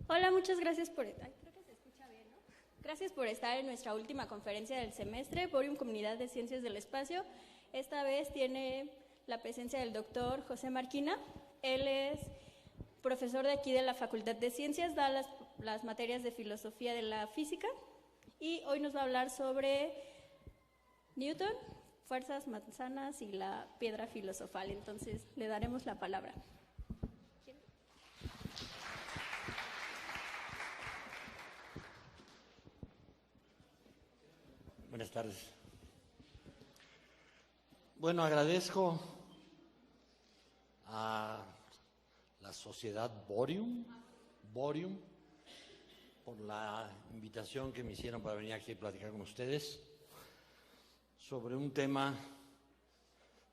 Hola, muchas gracias por estar. Creo que se escucha bien, ¿no? Gracias por estar en nuestra última conferencia del semestre, Borium Comunidad de Ciencias del Espacio. Esta vez tiene la presencia del doctor José Marquina. Él es profesor de aquí de la Facultad de Ciencias, da las materias de filosofía de la física y hoy nos va a hablar sobre Newton, fuerzas manzanas y la piedra filosofal. Entonces le daremos la palabra. Buenas tardes. Bueno, agradezco a la sociedad Borium por la invitación que me hicieron para venir aquí a platicar con ustedes sobre un tema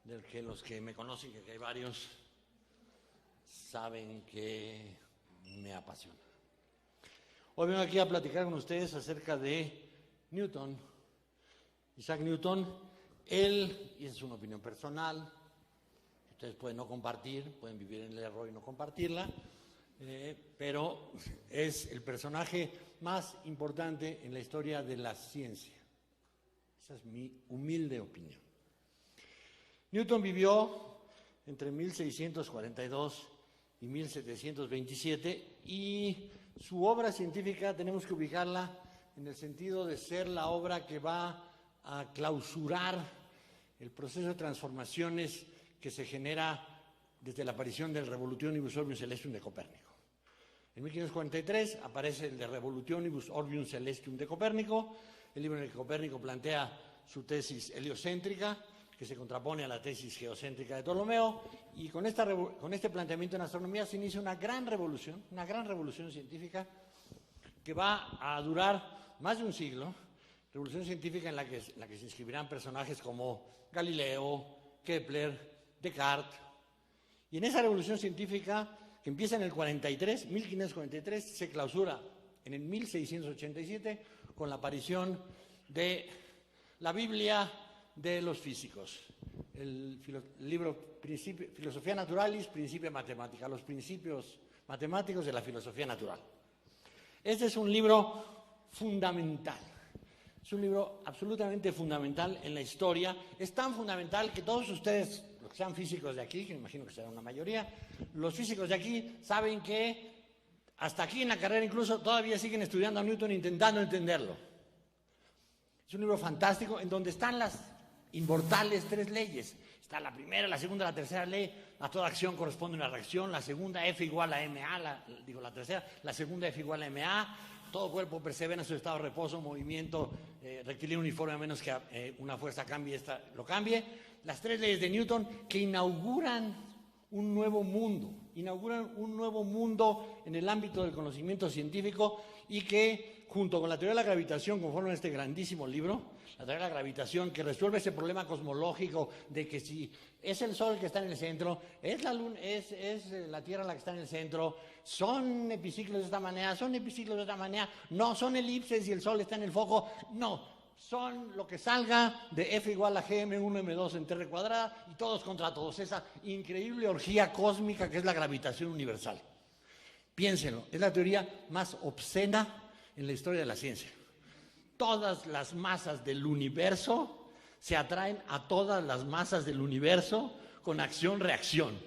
del que los que me conocen, que hay varios, saben que me apasiona. Hoy vengo aquí a platicar con ustedes acerca de Newton. Isaac Newton, él, y es una opinión personal, ustedes pueden no compartir, pueden vivir en el error y no compartirla, pero es el personaje más importante en la historia de la ciencia. Esa es mi humilde opinión. Newton vivió entre 1642 y 1727 y su obra científica tenemos que ubicarla en el sentido de ser la obra que va a clausurar el proceso de transformaciones que se genera desde la aparición del Revolutionibus Orbium Celestium de Copérnico. En 1543 aparece el de Revolutionibus Orbium Celestium de Copérnico, el libro en el que Copérnico plantea su tesis heliocéntrica, que se contrapone a la tesis geocéntrica de Ptolomeo, y con este planteamiento en astronomía se inicia una gran revolución científica que va a durar más de un siglo. Revolución científica en la que se inscribirán personajes como Galileo, Kepler, Descartes. Y en esa revolución científica, que empieza en el 1543, se clausura en el 1687 con la aparición de la Biblia de los físicos, el libro Filosofía Naturalis, Principia Mathematica, los principios matemáticos de la filosofía natural. Este es un libro fundamental. Es un libro absolutamente fundamental en la historia. Es tan fundamental que todos ustedes, los que sean físicos de aquí, que me imagino que será una mayoría, los físicos de aquí saben que hasta aquí en la carrera incluso todavía siguen estudiando a Newton intentando entenderlo. Es un libro fantástico en donde están las inmortales tres leyes. Está la primera, la segunda, la tercera ley. A toda acción corresponde una reacción. La segunda, F igual a MA. La tercera, la segunda, F igual a MA. Todo cuerpo persevera en su estado de reposo, movimiento rectilíneo uniforme, a menos que una fuerza cambie, esta lo cambie. Las tres leyes de Newton que inauguran un nuevo mundo en el ámbito del conocimiento científico y que, junto con la teoría de la gravitación, conforman este grandísimo libro, la teoría de la gravitación, que resuelve ese problema cosmológico de que si es el Sol que está en el centro, es la Luna, es la Tierra la que está en el centro, son epiciclos de esta manera, son epiciclos de esta manera, no, son elipses y el Sol está en el foco, no, son lo que salga de F igual a Gm1 M2 en T cuadrada y todos contra todos, esa increíble orgía cósmica que es la gravitación universal. Piénsenlo, es la teoría más obscena en la historia de la ciencia. Todas las masas del universo se atraen a todas las masas del universo con acción-reacción.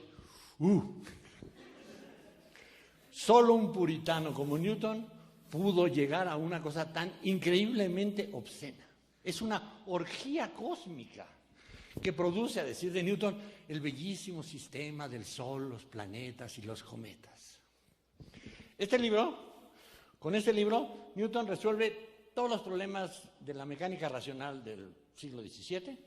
Solo un puritano como Newton pudo llegar a una cosa tan increíblemente obscena. Es una orgía cósmica que produce, a decir de Newton, el bellísimo sistema del Sol, los planetas y los cometas. Con este libro, Newton resuelve todos los problemas de la mecánica racional del siglo XVII,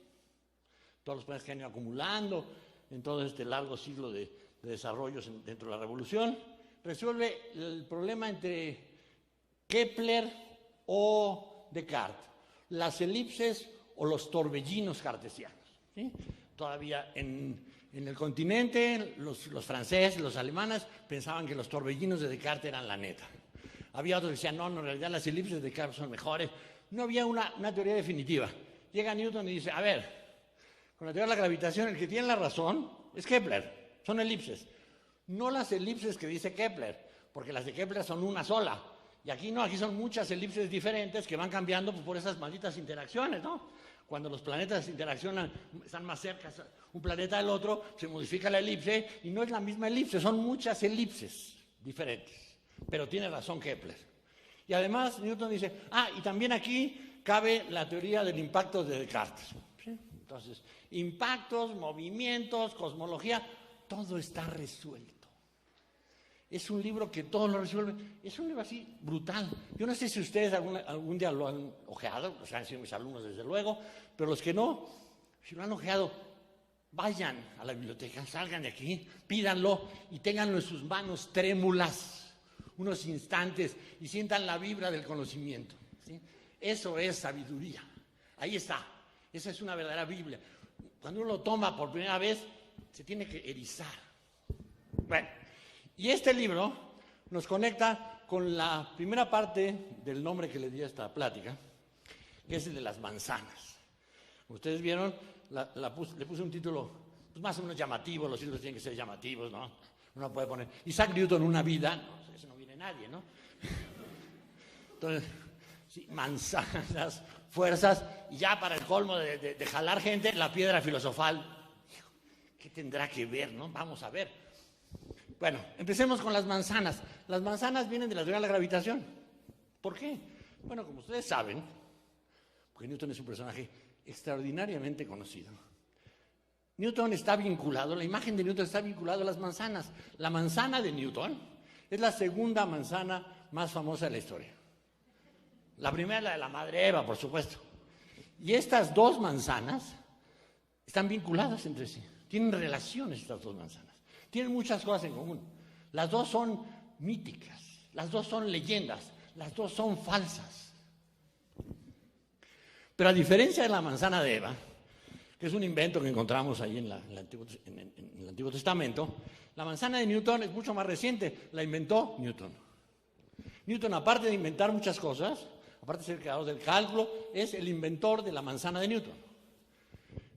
todos los problemas que han ido acumulando en todo este largo siglo de desarrollos dentro de la revolución, resuelve el problema entre Kepler o Descartes, las elipses o los torbellinos cartesianos, ¿sí? Todavía en el continente, los franceses, los alemanes pensaban que los torbellinos de Descartes eran la neta. Había otros que decían, no, en realidad las elipses de Descartes son mejores. No había una teoría definitiva. Llega Newton y dice, a ver, con la teoría de la gravitación el que tiene la razón es Kepler, son elipses. No las elipses que dice Kepler, porque las de Kepler son una sola. Y aquí no, aquí son muchas elipses diferentes que van cambiando por esas malditas interacciones, ¿no? Cuando los planetas interaccionan, están más cerca un planeta del otro, se modifica la elipse y no es la misma elipse, son muchas elipses diferentes. Pero tiene razón Kepler. Y además Newton dice, y también aquí cabe la teoría del impacto de Descartes. ¿Sí? Entonces, impactos, movimientos, cosmología, todo está resuelto. Es un libro que todo lo resuelve. Es un libro así brutal. Yo no sé si ustedes algún día lo han ojeado, o sea, han sido mis alumnos desde luego, pero los que no, si lo han ojeado, vayan a la biblioteca, salgan de aquí, pídanlo y ténganlo en sus manos trémulas unos instantes y sientan la vibra del conocimiento. ¿Sí? Eso es sabiduría. Ahí está. Esa es una verdadera Biblia. Cuando uno lo toma por primera vez, se tiene que erizar. Bueno. Y este libro nos conecta con la primera parte del nombre que le di a esta plática, que es el de las manzanas. Ustedes vieron, le puse un título pues más o menos llamativo, los títulos tienen que ser llamativos, ¿no? Uno puede poner Isaac Newton, una vida, no, eso no viene nadie, ¿no? Entonces, sí, manzanas, fuerzas, y ya para el colmo de jalar gente, la piedra filosofal. ¿Qué tendrá que ver, no? Vamos a ver. Bueno, empecemos con las manzanas. Las manzanas vienen de la teoría de la gravitación. ¿Por qué? Bueno, como ustedes saben, porque Newton es un personaje extraordinariamente conocido. Newton está vinculado, la imagen de Newton está vinculada a las manzanas. La manzana de Newton es la segunda manzana más famosa de la historia. La primera es la de la Madre Eva, por supuesto. Y estas dos manzanas están vinculadas entre sí. Tienen relaciones estas dos manzanas. Tienen muchas cosas en común. Las dos son míticas, las dos son leyendas, las dos son falsas. Pero a diferencia de la manzana de Eva, que es un invento que encontramos ahí en el Antiguo Testamento, la manzana de Newton es mucho más reciente, la inventó Newton. Newton, aparte de inventar muchas cosas, aparte de ser creador del cálculo, es el inventor de la manzana de Newton.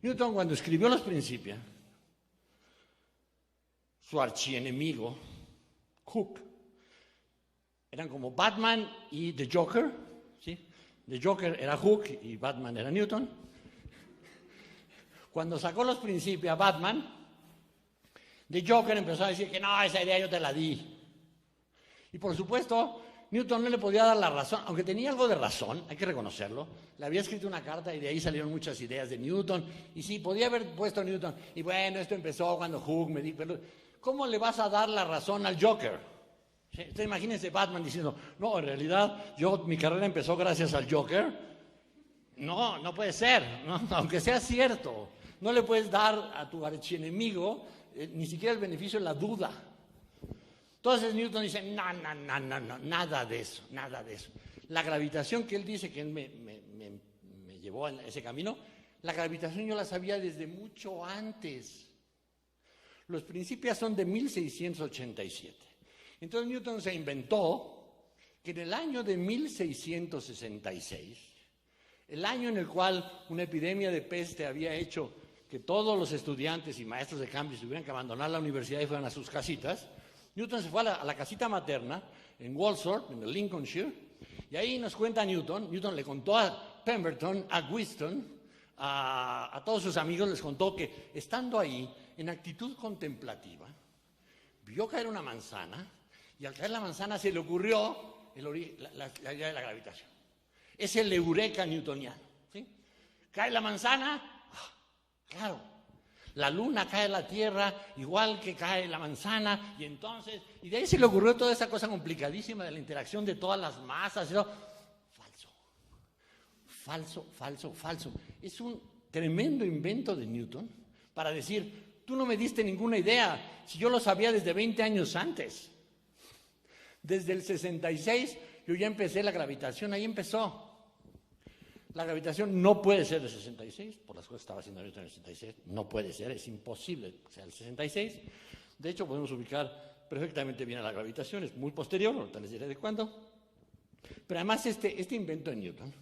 Newton, cuando escribió los Principia, su archienemigo, Hooke, eran como Batman y The Joker, ¿sí? The Joker era Hooke y Batman era Newton. Cuando sacó los Principia a Batman, The Joker empezó a decir que no, esa idea yo te la di. Y por supuesto, Newton no le podía dar la razón, aunque tenía algo de razón, hay que reconocerlo. Le había escrito una carta y de ahí salieron muchas ideas de Newton. Y sí, podía haber puesto Newton. Y bueno, esto empezó cuando Hooke me dijo, pero ¿cómo le vas a dar la razón al Joker? ¿Sí? Usted imagínense Batman diciendo, no, en realidad mi carrera empezó gracias al Joker. No, no puede ser, ¿no? Aunque sea cierto. No le puedes dar a tu archienemigo ni siquiera el beneficio de la duda. Entonces Newton dice, no, nada de eso, nada de eso. La gravitación que él dice que él me llevó a ese camino, la gravitación yo la sabía desde mucho antes. Los Principias son de 1687. Entonces Newton se inventó que en el año de 1666, el año en el cual una epidemia de peste había hecho que todos los estudiantes y maestros de Cambridge tuvieran que abandonar la universidad y fueran a sus casitas, Newton se fue a la casita materna en Walsall, en el Lincolnshire, y ahí nos cuenta Newton le contó a Pemberton, a Wheaton, a todos sus amigos, les contó que estando ahí, en actitud contemplativa, vio caer una manzana, y al caer la manzana se le ocurrió la idea de la gravitación. Es el eureka newtoniano. ¿Sí? Cae la manzana, claro, la luna cae a la Tierra igual que cae la manzana, y de ahí se le ocurrió toda esa cosa complicadísima de la interacción de todas las masas. Y todo. Falso. Es un tremendo invento de Newton para decir, tú no me diste ninguna idea, si yo lo sabía desde 20 años antes. Desde el 66 yo ya empecé la gravitación, ahí empezó. La gravitación no puede ser del 66, por las cosas que estaba haciendo Newton en el 66, no puede ser, es imposible que sea el 66. De hecho, podemos ubicar perfectamente bien a la gravitación, es muy posterior, ahorita les diré de cuándo. Pero además este invento de Newton,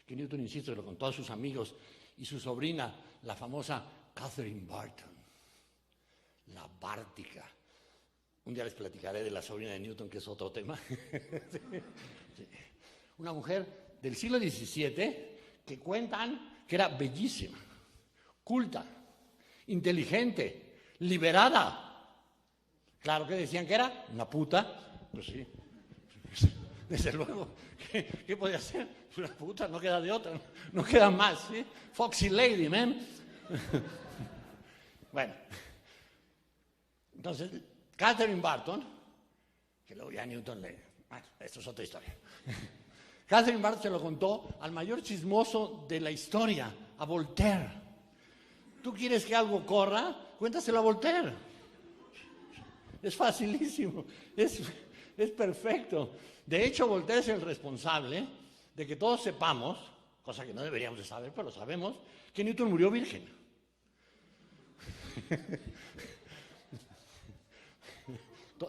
que Newton, insisto, lo contó a sus amigos y su sobrina, la famosa Catherine Barton, la bártica, Un día les platicaré de la sobrina de Newton, que es otro tema. Sí. Una mujer del siglo XVII que cuentan que era bellísima, culta, inteligente, liberada. Claro que decían que era una puta, pues sí, desde luego. ¿Qué podía ser? Una puta, no queda de otra, no queda más, ¿sí? Foxy lady, man. Bueno, entonces, Catherine Barton, que luego ya Newton bueno, esto es otra historia. Catherine Barton se lo contó al mayor chismoso de la historia, a Voltaire. ¿Tú quieres que algo corra? Cuéntaselo a Voltaire. Es facilísimo, es perfecto. De hecho, Voltaire es el responsable de que todos sepamos, cosa que no deberíamos de saber, pero lo sabemos, que Newton murió virgen.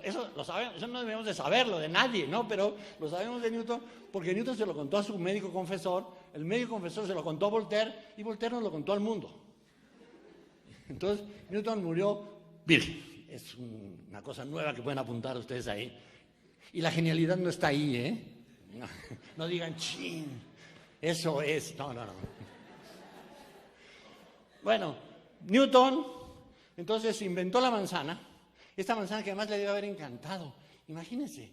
Eso lo sabemos, eso no debemos de saberlo de nadie, ¿no? Pero lo sabemos de Newton porque Newton se lo contó a su médico confesor, el médico confesor se lo contó a Voltaire y Voltaire nos lo contó al mundo. Entonces, Newton murió virgen. Es una cosa nueva que pueden apuntar ustedes ahí. Y la genialidad no está ahí, ¿eh? No digan, chin, eso es. No. Bueno, Newton entonces inventó la manzana. Esta manzana que además le debe haber encantado. Imagínense,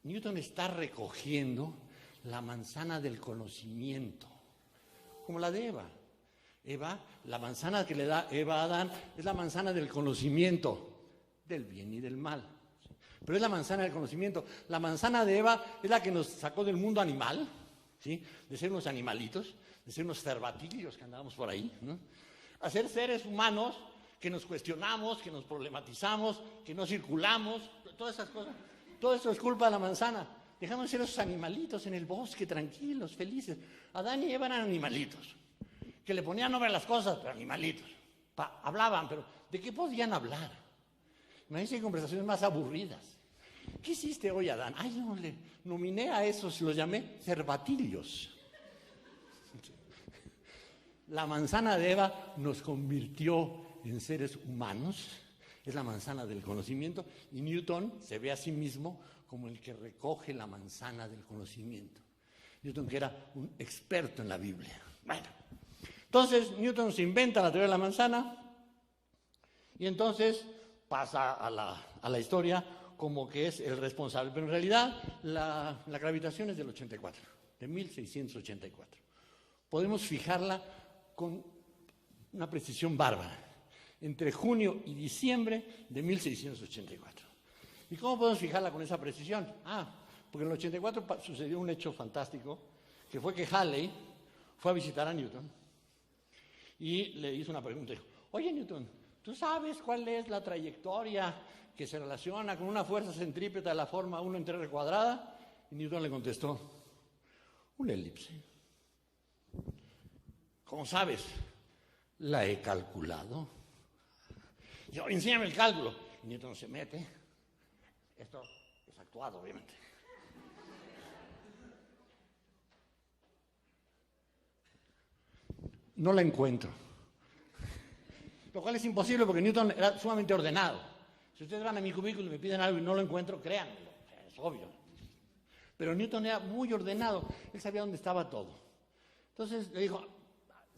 Newton está recogiendo la manzana del conocimiento, como la de Eva. Eva, la manzana que le da Eva a Adán es la manzana del conocimiento, del bien y del mal. Pero es la manzana del conocimiento. La manzana de Eva es la que nos sacó del mundo animal, ¿sí? De ser unos animalitos, de ser unos cervatillos que andábamos por ahí, ¿no? A ser seres humanos que nos cuestionamos, que nos problematizamos, que no circulamos, todas esas cosas. Todo eso es culpa de la manzana. Dejamos de ser esos animalitos en el bosque, tranquilos, felices. Adán y Eva eran animalitos, que le ponían nombre a las cosas, pero animalitos. Hablaban, pero ¿de qué podían hablar? Imagínense conversaciones más aburridas. ¿Qué hiciste hoy, Adán? Ay, no, le nominé a esos, los llamé cervatillos. La manzana de Eva nos convirtió en seres humanos, es la manzana del conocimiento, y Newton se ve a sí mismo como el que recoge la manzana del conocimiento. Newton, que era un experto en la Biblia. Bueno, entonces Newton se inventa la teoría de la manzana y entonces pasa a la historia como que es el responsable, pero en realidad la gravitación es del 84, de 1684. Podemos fijarla con una precisión bárbara, entre junio y diciembre de 1684. ¿Y cómo podemos fijarla con esa precisión? Porque en el 84 sucedió un hecho fantástico, que fue que Halley fue a visitar a Newton y le hizo una pregunta. Dijo, oye Newton, ¿tú sabes cuál es la trayectoria que se relaciona con una fuerza centrípeta de la forma 1 entre R cuadrada? Y Newton le contestó, una elipse. ¿Cómo sabes? La he calculado. Yo, enséñame el cálculo. Y Newton se mete. Esto es actuado, obviamente. No la encuentro. Lo cual es imposible porque Newton era sumamente ordenado. Si ustedes van a mi cubículo y me piden algo y no lo encuentro, créanmelo, es obvio. Pero Newton era muy ordenado, él sabía dónde estaba todo. Entonces le dijo,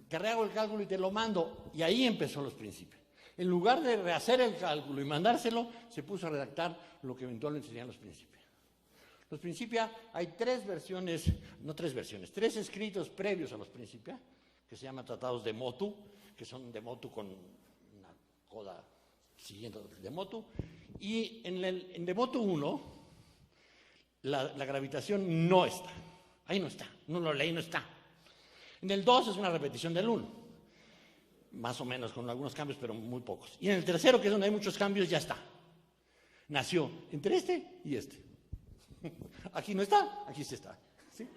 te rehago el cálculo y te lo mando. Y ahí empezó los principios. En lugar de rehacer el cálculo y mandárselo, se puso a redactar lo que eventualmente serían los principios. Los principios, hay tres escritos previos a los principios, que se llaman tratados de motu, que son de motu con una coda siguiendo de motu. Y en de motu 1, la gravitación no está. Ahí no está. No lo leí, no está. En el 2 es una repetición del 1. Más o menos, con algunos cambios, pero muy pocos. Y en el tercero, que es donde hay muchos cambios, ya está. Nació entre este y este. Aquí no está, aquí sí está. ¿Sí?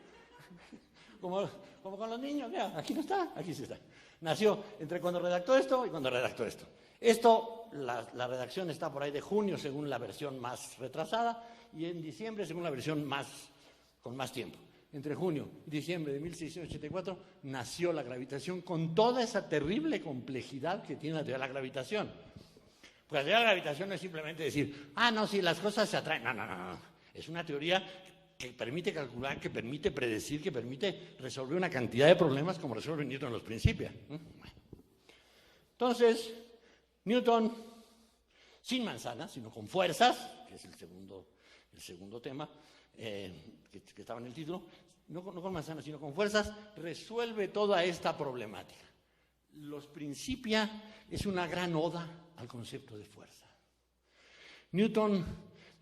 Como con los niños, mira, aquí no está, aquí sí está. Nació entre cuando redactó esto y cuando redactó esto. Esto, la redacción está por ahí de junio, según la versión más retrasada, y en diciembre, según la versión con más tiempo. Entre junio y diciembre de 1684 nació la gravitación con toda esa terrible complejidad que tiene la teoría de la gravitación. Pues la teoría de la gravitación no es simplemente decir, no, sí, las cosas se atraen. No. Es una teoría que permite calcular, que permite predecir, que permite resolver una cantidad de problemas como resuelve Newton en los principios. Entonces, Newton, sin manzanas, sino con fuerzas, que es el segundo tema que estaba en el título, no con manzanas, sino con fuerzas, resuelve toda esta problemática. Los Principia es una gran oda al concepto de fuerza. Newton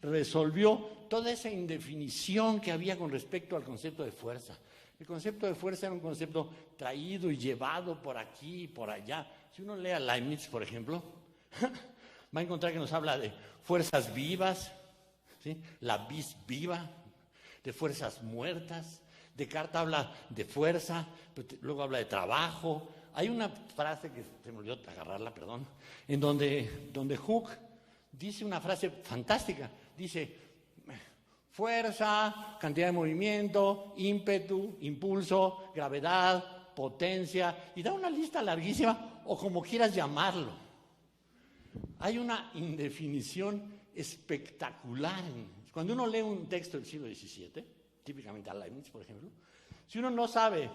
resolvió toda esa indefinición que había con respecto al concepto de fuerza. El concepto de fuerza era un concepto traído y llevado por aquí y por allá. Si uno lee a Leibniz, por ejemplo, va a encontrar que nos habla de fuerzas vivas, ¿sí? La vis viva, de fuerzas muertas. Descartes habla de fuerza, pero luego habla de trabajo. Hay una frase que se me olvidó agarrarla, perdón, en donde Hooke dice una frase fantástica. Dice, fuerza, cantidad de movimiento, ímpetu, impulso, gravedad, potencia, y da una lista larguísima, o como quieras llamarlo. Hay una indefinición espectacular. Cuando uno lee un texto del siglo XVII, típicamente a Leibniz, por ejemplo, si uno no sabe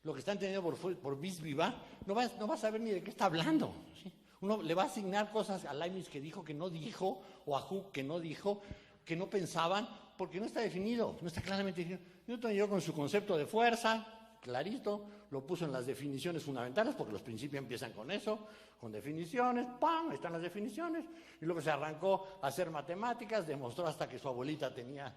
lo que está entendido por vis viva, no va a saber ni de qué está hablando, ¿sí? Uno le va a asignar cosas a Leibniz que dijo, que no dijo, o a Hooke que no dijo, que no pensaban, porque no está definido, no está claramente definido. Newton llegó con su concepto de fuerza, clarito, lo puso en las definiciones fundamentales, porque los principios empiezan con eso, con definiciones, ¡pam!, ahí están las definiciones, y luego se arrancó a hacer matemáticas, demostró hasta que su abuelita tenía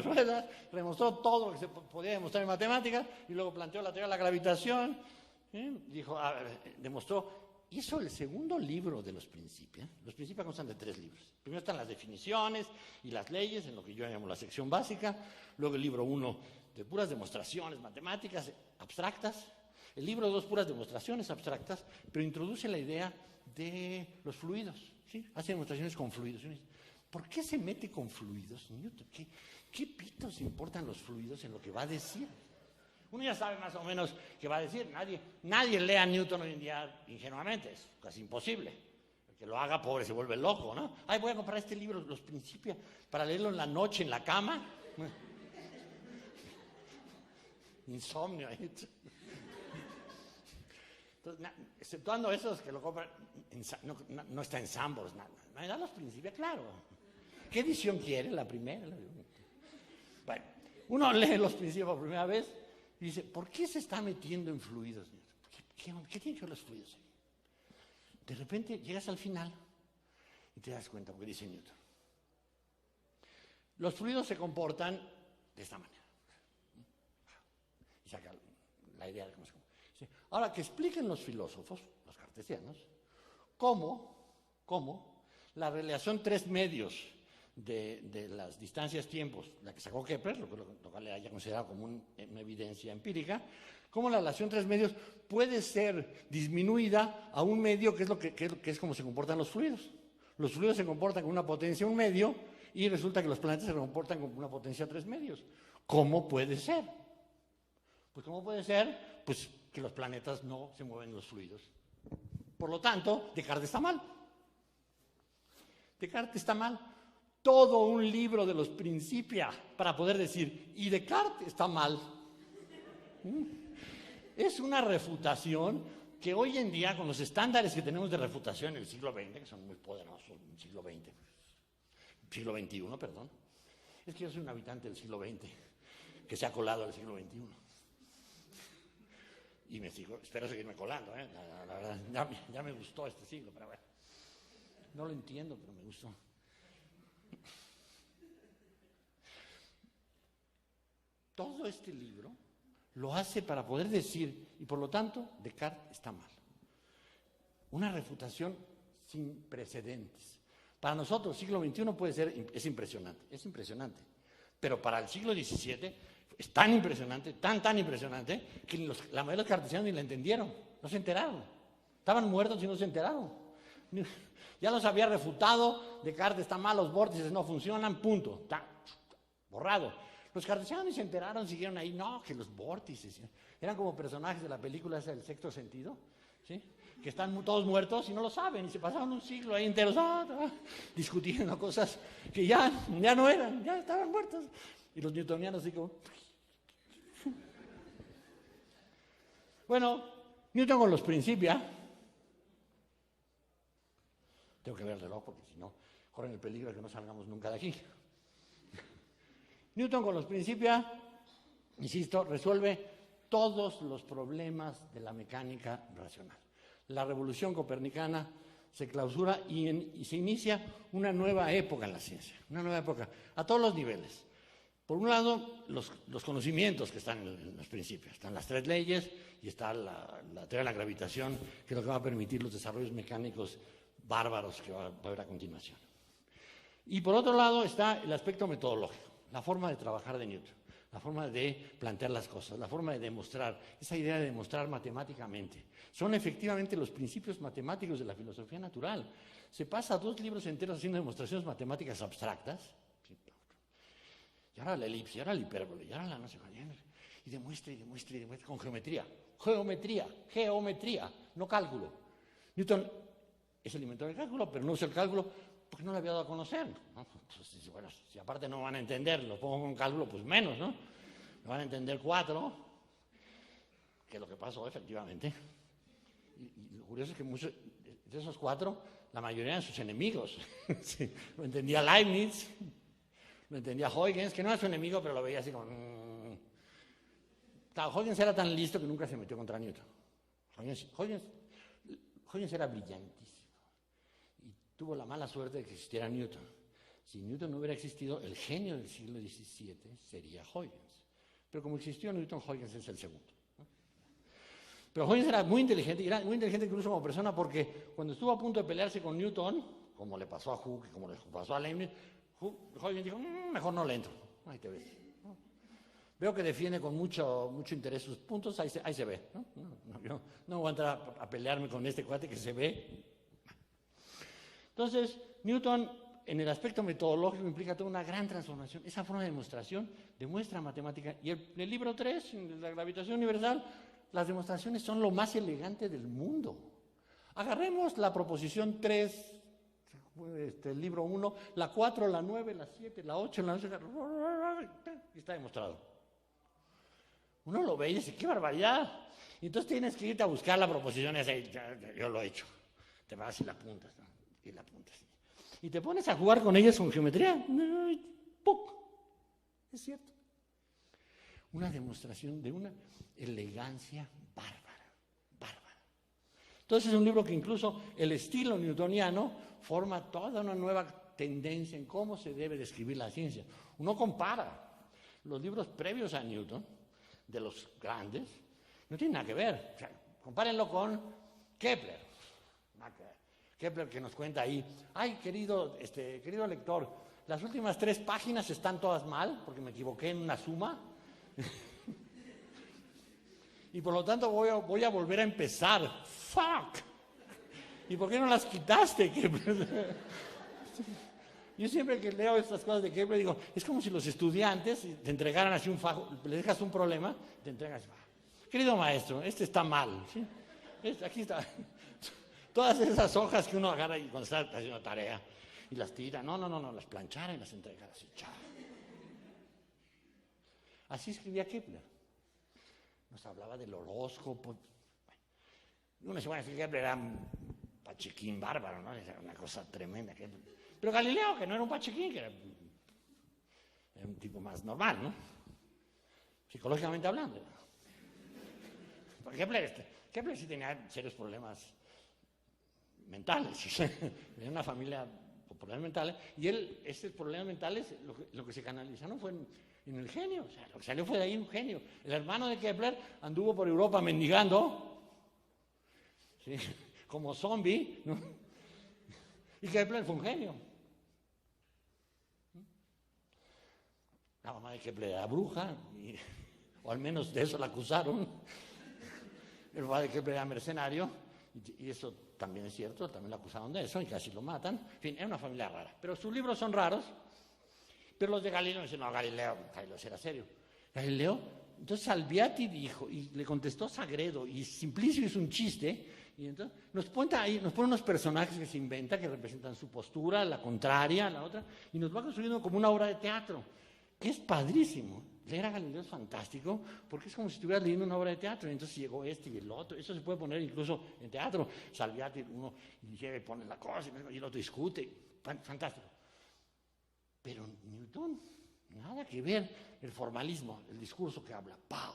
ruedas, demostró todo lo que se podía demostrar en matemáticas, y luego planteó la teoría de la gravitación, dijo, hizo el segundo libro de los Principia. Los Principia constan de 3 libros. Primero están las definiciones y las leyes, en lo que yo llamo la sección básica. Luego el libro 1 de puras demostraciones matemáticas abstractas. El libro 2, puras demostraciones abstractas, pero introduce la idea de los fluidos, ¿sí? Hace demostraciones con fluidos. ¿Por qué se mete con fluidos, Newton? ¿Qué pitos importan los fluidos en lo que va a decir? Uno ya sabe más o menos qué va a decir. Nadie lee a Newton hoy en día ingenuamente, es casi imposible. El que lo haga, pobre, se vuelve loco, ¿no? Voy a comprar este libro, Los Principia, para leerlo en la noche, en la cama. Insomnio. Entonces, exceptuando esos que lo compran, no está en Sambors, nada. Los Principia, claro. ¿Qué edición quiere? ¿La primera? Bueno, uno lee Los Principia por primera vez y dice, ¿por qué se está metiendo en fluidos? ¿Qué tienen que ver los fluidos? De repente llegas al final y te das cuenta, porque dice Newton, los fluidos se comportan de esta manera. Y saca la idea de cómo se comportan. Ahora, que expliquen los filósofos, los cartesianos, cómo la relación 3 medios de las distancias-tiempos, la que sacó Kepler, lo cual le haya considerado como una evidencia empírica, cómo la relación 3 medios puede ser disminuida a un medio, que es como se comportan los fluidos. Los fluidos se comportan con una potencia 1 medio y resulta que los planetas se comportan con una potencia 3 medios. ¿Cómo puede ser? Pues ¿cómo puede ser? Pues que los planetas no se mueven en los fluidos. Por lo tanto, Descartes está mal. Descartes está mal. Todo un libro de los Principia para poder decir, y Descartes está mal. Es una refutación que hoy en día, con los estándares que tenemos de refutación en el siglo XX, que son muy poderosos, el siglo XXI, perdón, es que yo soy un habitante del siglo XX, que se ha colado al siglo XXI. Y espero seguirme colando, ¿eh? La verdad, ya me gustó este siglo, pero bueno, no lo entiendo, pero me gustó. Todo este libro lo hace para poder decir, y por lo tanto, Descartes está mal. Una refutación sin precedentes. Para nosotros, siglo XXI es impresionante. Pero para el siglo XVII es tan impresionante, tan impresionante, que la mayoría de los cartesianos ni la entendieron, no se enteraron. Estaban muertos y no se enteraron. Ya los había refutado, Descartes está mal, los vórtices no funcionan, punto. Está borrado. Los cartesianos ni se enteraron, siguieron ahí, no, que los vórtices. Eran como personajes de la película esa del Sexto Sentido, ¿sí? que están todos muertos y no lo saben, y se pasaron un siglo ahí enteros discutiendo cosas que ya no eran, ya estaban muertos. Y los newtonianos así como... Bueno, Newton con los Principia, tengo que ver el reloj porque si no, corren el peligro de que no salgamos nunca de aquí. Newton con los Principia, insisto, resuelve todos los problemas de la mecánica racional. La revolución copernicana se clausura y se inicia una nueva época en la ciencia, una nueva época a todos los niveles. Por un lado, los conocimientos que están en los Principios, están las 3 leyes y está la teoría de la gravitación, que es lo que va a permitir los desarrollos mecánicos bárbaros que va a haber a continuación. Y por otro lado está el aspecto metodológico, la forma de trabajar de Newton, la forma de plantear las cosas, la forma de demostrar, esa idea de demostrar matemáticamente. Son efectivamente los principios matemáticos de la filosofía natural. Se pasa 2 libros enteros haciendo demostraciones matemáticas abstractas, y ahora la elipse, y ahora la hipérbole, y ahora la no sé cuál, y demuestra con geometría, no cálculo. Newton es el inventor del cálculo, pero no usa el cálculo porque no lo había dado a conocer, ¿no? Entonces, bueno, si aparte no van a entender, lo pongo con cálculo, pues menos, ¿no? No van a entender 4, que es lo que pasó efectivamente. Y lo curioso es que muchos de esos 4, la mayoría eran sus enemigos. Sí, lo entendía Leibniz, lo entendía Huygens, que no era su enemigo, pero lo veía así como... Claro, Huygens era tan listo que nunca se metió contra Newton. Huygens era brillantísimo y tuvo la mala suerte de que existiera Newton. Si Newton no hubiera existido, el genio del siglo XVII sería Huygens. Pero como existió Newton, Huygens es el segundo, ¿no? Pero Huygens era muy inteligente incluso como persona, porque cuando estuvo a punto de pelearse con Newton, como le pasó a Hooke y como le pasó a Leibniz, Huygens dijo, mejor no le entro, ahí te ves. Veo que defiende con mucho interés sus puntos, ahí se ve. Yo no voy a entrar a pelearme con este cuate que se ve. Entonces, Newton, en el aspecto metodológico, implica toda una gran transformación. Esa forma de demostración demuestra matemática. Y el libro 3, la gravitación universal, las demostraciones son lo más elegante del mundo. Agarremos la proposición 3, el libro 1, la 4, la 9, la 7, la 8, la 11, y está demostrado. Uno lo ve y dice, ¡qué barbaridad! Y entonces tienes que irte a buscar la proposición esa, yo lo he hecho. Te vas y la apuntas, ¿no? Y la apuntas. Y te pones a jugar con ellas con geometría. ¡Puc! Es cierto. Una demostración de una elegancia bárbara. Entonces es un libro que incluso el estilo newtoniano forma toda una nueva tendencia en cómo se debe describir la ciencia. Uno compara los libros previos a Newton, de los grandes, no tienen nada que ver. O sea, compárenlo con Kepler. Kepler que nos cuenta ahí, ay, querido lector, las últimas 3 páginas están todas mal, porque me equivoqué en una suma. Y por lo tanto voy a volver a empezar. ¡Fuck! ¿Y por qué no las quitaste, Kepler? Yo siempre que leo estas cosas de Kepler digo, es como si los estudiantes te entregaran así un fajo, le dejas un problema, te entregas, querido maestro, este está mal, ¿sí? Aquí está. Todas esas hojas que uno agarra y cuando está haciendo tarea y las tira, no, las planchara y las entregara así, chao. Así escribía Kepler. Nos hablaba del horóscopo. Uno dice, bueno, Kepler era un pachequín bárbaro, ¿no? Era una cosa tremenda. Pero Galileo, que no era un pachequín, que era un tipo más normal, ¿no? Psicológicamente hablando. Porque Kepler sí tenía serios problemas mentales. Tenía una familia con problemas mentales. Y estos problemas mentales, lo que se canalizaron fue en el genio. O sea, lo que salió fue de ahí un genio. El hermano de Kepler anduvo por Europa mendigando, ¿sí? Como zombie, ¿no? Y Kepler fue un genio. La mamá de Kepler era bruja, o al menos de eso la acusaron. El papá de Kepler era mercenario, y eso también es cierto, también lo acusaron de eso, y casi lo matan. En fin, era una familia rara. Pero sus libros son raros, pero los de Galileo dicen, no, Galileo era serio. Galileo, entonces Salviati dijo, y le contestó Sagredo, y Simplicio hizo un chiste, Y entonces nos pone unos personajes que se inventa, que representan su postura, la contraria, la otra, y nos va construyendo como una obra de teatro, que es padrísimo. Leer a Galileo es fantástico, porque es como si estuvieras leyendo una obra de teatro, y entonces llegó este y el otro. Eso se puede poner incluso en teatro. Salviati, uno llega y pone la cosa, y el otro discute. Fantástico. Pero Newton, nada que ver. El formalismo, el discurso que habla, ¡pau!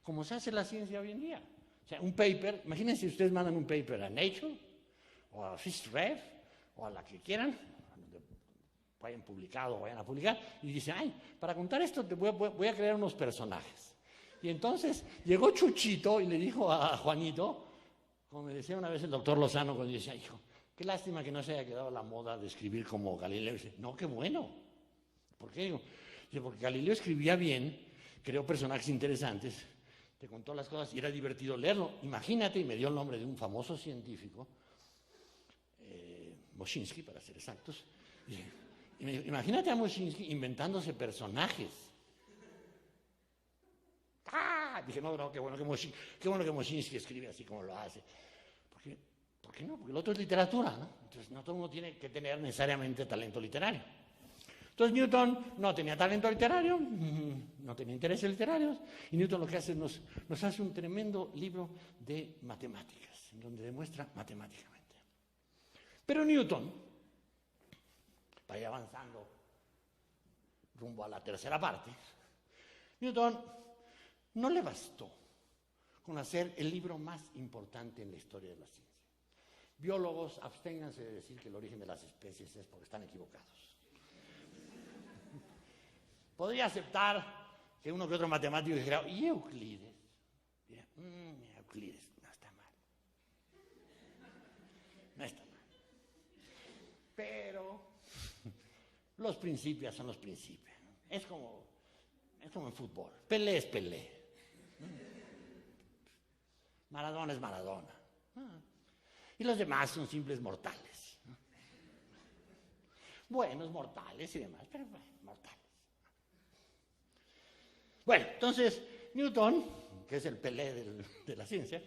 Como se hace la ciencia hoy en día. O sea, un paper, imagínense si ustedes mandan un paper a Nature, o a PhysRev, o a la que quieran, vayan publicado o vayan a publicar, y dicen, ay, para contar esto voy a crear unos personajes. Y entonces llegó Chuchito y le dijo a Juanito, como me decía una vez el doctor Lozano, cuando decía, hijo, qué lástima que no se haya quedado la moda de escribir como Galileo. Y dice, no, qué bueno. ¿Por qué? Dice, porque Galileo escribía bien, creó personajes interesantes, te contó las cosas y era divertido leerlo. Imagínate, y me dio el nombre de un famoso científico, Moshinsky, para ser exactos. Imagínate a Moshinsky inventándose personajes. Dije, no, qué bueno que Moshinsky escribe así como lo hace. ¿Por qué no? Porque lo otro es literatura, ¿no? Entonces no todo el mundo tiene que tener necesariamente talento literario. Entonces Newton no tenía talento literario, no tenía intereses literarios, y Newton lo que hace es nos hace un tremendo libro de matemáticas, en donde demuestra matemáticamente. Pero Newton, para ir avanzando rumbo a la tercera parte, Newton no le bastó con hacer el libro más importante en la historia de la ciencia. Biólogos, absténganse de decir que el origen de las especies es porque están equivocados. Podría aceptar que uno que otro matemático dijera, ¿y Euclides? Euclides, no está mal. No está mal. Pero los principios son los principios. Es como en fútbol. Pelé es Pelé. Maradona es Maradona. Y los demás son simples mortales. Buenos, mortales y demás, pero bueno, mortales. Bueno, entonces Newton, que es el Pelé de la ciencia,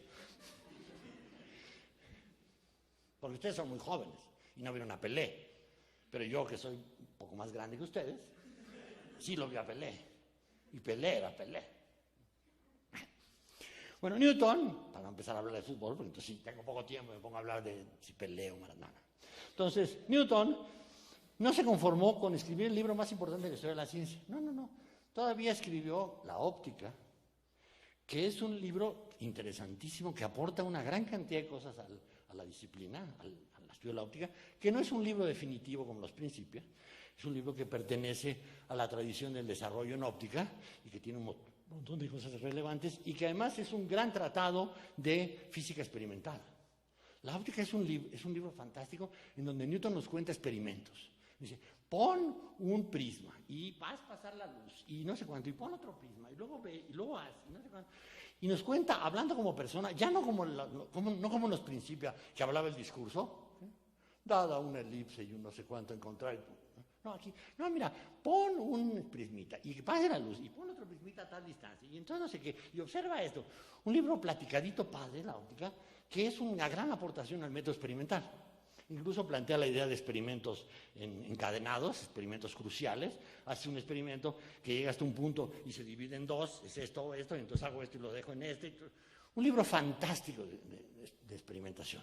porque ustedes son muy jóvenes y no vieron a Pelé, pero yo, que soy un poco más grande que ustedes, sí lo vi a Pelé, y Pelé era Pelé. Bueno, Newton, para empezar a hablar de fútbol, porque entonces si tengo poco tiempo me pongo a hablar de si Pelé o Maradona. Entonces, Newton no se conformó con escribir el libro más importante de la historia de la ciencia. No. Todavía escribió La óptica, que es un libro interesantísimo que aporta una gran cantidad de cosas a la disciplina, al estudio de la óptica, que no es un libro definitivo como los Principios, es un libro que pertenece a la tradición del desarrollo en óptica y que tiene un montón de cosas relevantes y que además es un gran tratado de física experimental. La óptica es un libro fantástico en donde Newton nos cuenta experimentos. Dice, pon un prisma y vas a pasar la luz y no sé cuánto, y pon otro prisma y luego ve y luego haz y no sé cuánto. Y nos cuenta, hablando como persona, ya no como en los Principios, que hablaba el discurso, dada una elipse y un no sé cuánto encontrar. No, aquí, no, mira, pon un prismita y que pase la luz y pon otro prismita a tal distancia y entonces no sé qué, y observa esto. Un libro platicadito padre, la óptica, que es una gran aportación al método experimental. Incluso plantea la idea de experimentos encadenados, experimentos cruciales. Hace un experimento que llega hasta un punto y se divide en dos, es esto o esto, y entonces hago esto y lo dejo en este. Un libro fantástico de experimentación.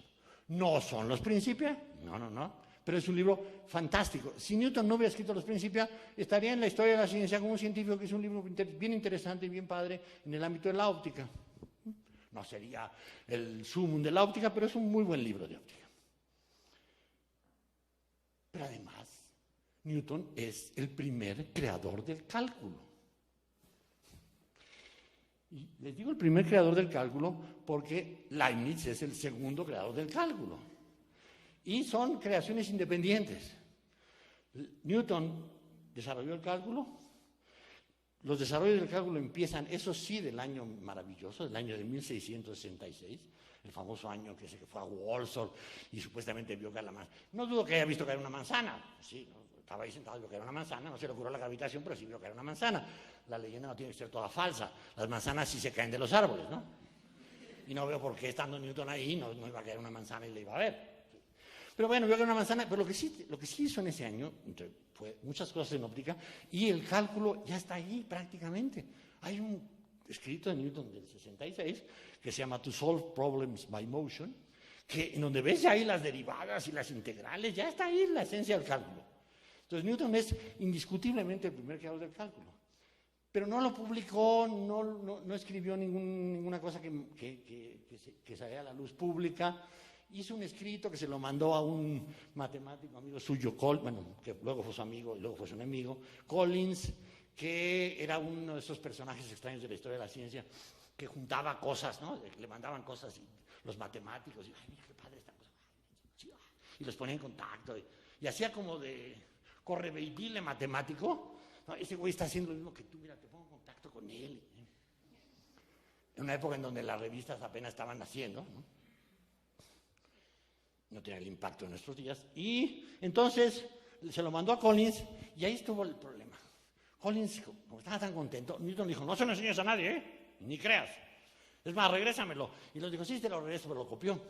No son los Principios, no, pero es un libro fantástico. Si Newton no hubiera escrito los Principios, estaría en la historia de la ciencia como un científico, que es un libro bien interesante y bien padre en el ámbito de la óptica. No sería el sumum de la óptica, pero es un muy buen libro de óptica. Pero además, Newton es el primer creador del cálculo. Y les digo el primer creador del cálculo porque Leibniz es el segundo creador del cálculo. Y son creaciones independientes. Newton desarrolló el cálculo. Los desarrollos del cálculo empiezan, eso sí, del año maravilloso, del año de 1666. El famoso año que fue a Walsall y supuestamente vio caer la manzana. No dudo que haya visto caer una manzana. Sí, estaba ahí sentado y vio caer una manzana. No se le ocurrió la gravitación, pero sí vio caer una manzana. La leyenda no tiene que ser toda falsa. Las manzanas sí se caen de los árboles, ¿no? y no veo por qué estando Newton ahí no iba a caer una manzana y le iba a ver. Pero bueno, vio que era una manzana, pero lo que sí hizo en ese año fue muchas cosas en óptica y el cálculo ya está ahí prácticamente. Hay un escrito de Newton del 66 que se llama To Solve Problems by Motion, que en donde ves ahí las derivadas y las integrales, ya está ahí la esencia del cálculo. Entonces Newton es indiscutiblemente el primer creador del cálculo. Pero no lo publicó, no escribió ninguna cosa que saliera a la luz pública. Hizo un escrito que se lo mandó a un matemático amigo suyo, que luego fue su amigo y luego fue su enemigo, Collins, que era uno de esos personajes extraños de la historia de la ciencia, que juntaba cosas, ¿no? Le mandaban cosas y los matemáticos, y ay, mira qué padre esta cosa, y los ponía en contacto, y hacía como de correveidile matemático. No, ese güey está haciendo lo mismo que tú, mira, te pongo en contacto con él. En una época en donde las revistas apenas estaban naciendo, no tenía el impacto en nuestros días, y entonces se lo mandó a Collins, y ahí estuvo el problema. Collins, como estaba tan contento, Newton dijo, no se lo enseñes a nadie, ni creas. Es más, regrésamelo. Y los dijo, sí, te lo regreso, pero lo copió.